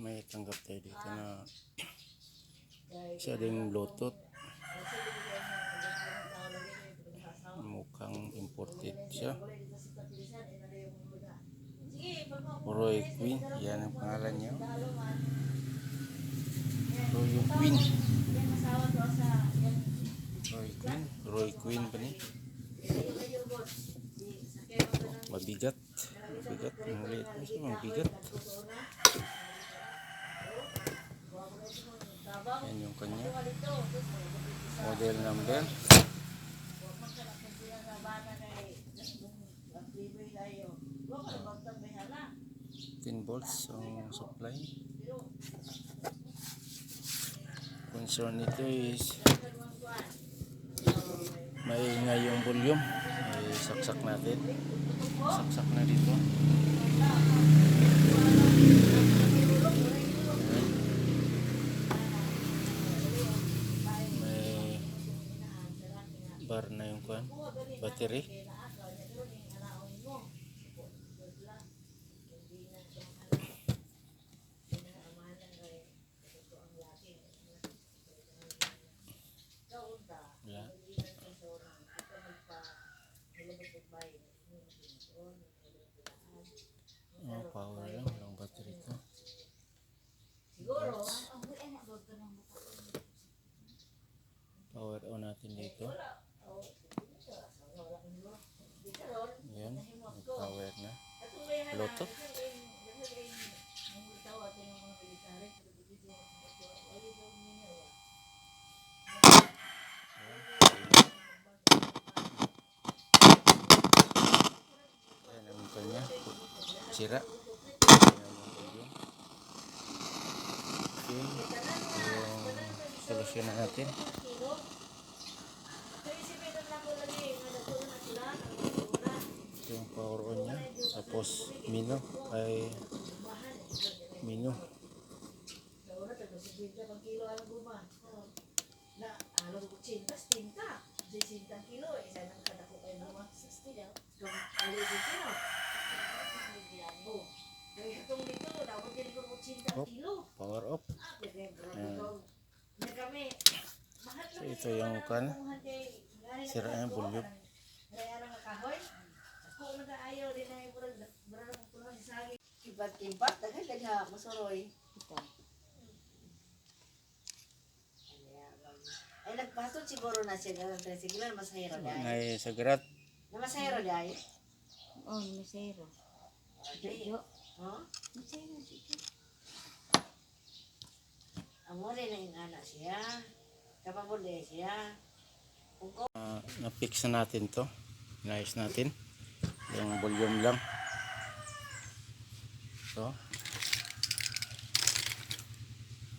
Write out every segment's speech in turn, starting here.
may tanggap tayo dito na siya ding Bluetooth, mukhang imported siya. Roy Queen, yan ang pangalan niya. Roy Queen pa niya. Mabigat ang ulit mo siya, mabigat. Yan yung kanya model number. 10 volts ang supply. Concern nito is maingay yung volume. Saksak natin, saksak na dito. May bar na yung battery. Power lang, walang battery ko. Power on natin dito. Yan, power na. Bluetooth. Yan ang kanya. Sira. Okay, yung solusyon na natin. Ito yung power on nya. Tapos mino ay mino. Power off. So ito yung sira yung volume. Kibat-kibat daghan masuroy. Ay nagpatod siguro na siya ng sige lang masahero dai. Ay sagrat. Na masahero dai. Oh, masahero. Yo. Oh? Masahero dito. Amo rin ang anak siya. Kapag siya. Na-fix na natin to. Inayos natin. Yung volume lang. So,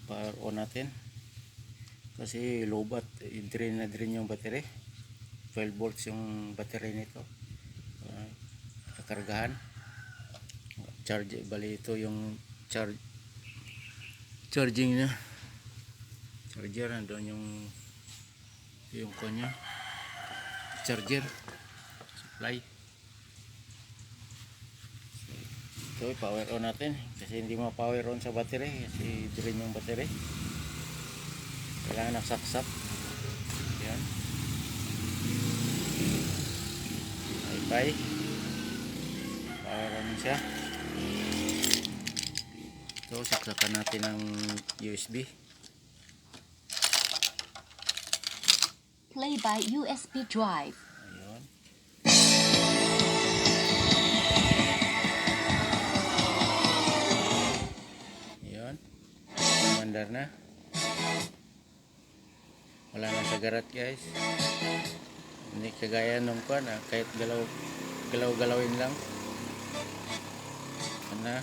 power on natin. Kasi lobat. I-drain na drain yung battery. 12 volts yung battery nito. Kakargahan. Charge. Bali ito yung charging na. Charger. Nandun yung kanya. Charger. Supply. So, power on natin kasi hindi ma-power on sa battery kasi drain yung battery. Kailangan nagsaksak. Yan. Wi-Fi. Power on siya. So, saksakan natin ng USB. Play by USB drive. Ayun. Ayun. Mandar na. Wala na sa garat guys. Hindi kagaya nung kahit galaw-galawin lang. Ano?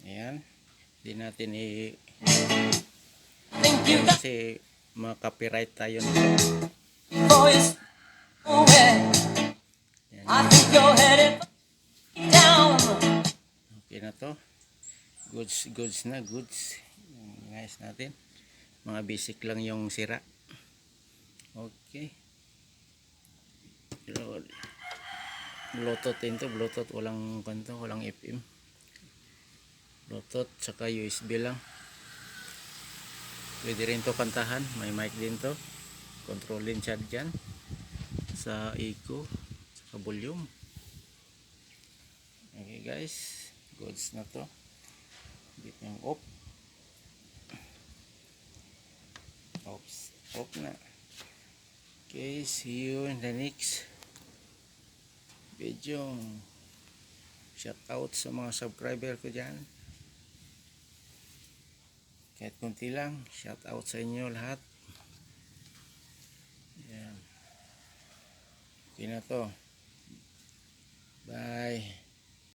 Ayan. Hindi natin kasi ma-copyright tayo nito. Okay na to. Goods na. Goods. Guys natin. Mga basic lang yung sira. Okay. Pero Bluetooth din to, Bluetooth, walang kanto, walang FM. Bluetooth saka USB lang. Pwede rin to kantahan, may mic din to. Controlin siya dyan sa echo, sa volume. Okay guys, goods na to. Bit yung off. Off na. Okay, see you in the next video. Shout out sa mga subscriber ko dyan. Kahit kunti lang, shout out sa inyo lahat. Yan. Okay na to. Bye.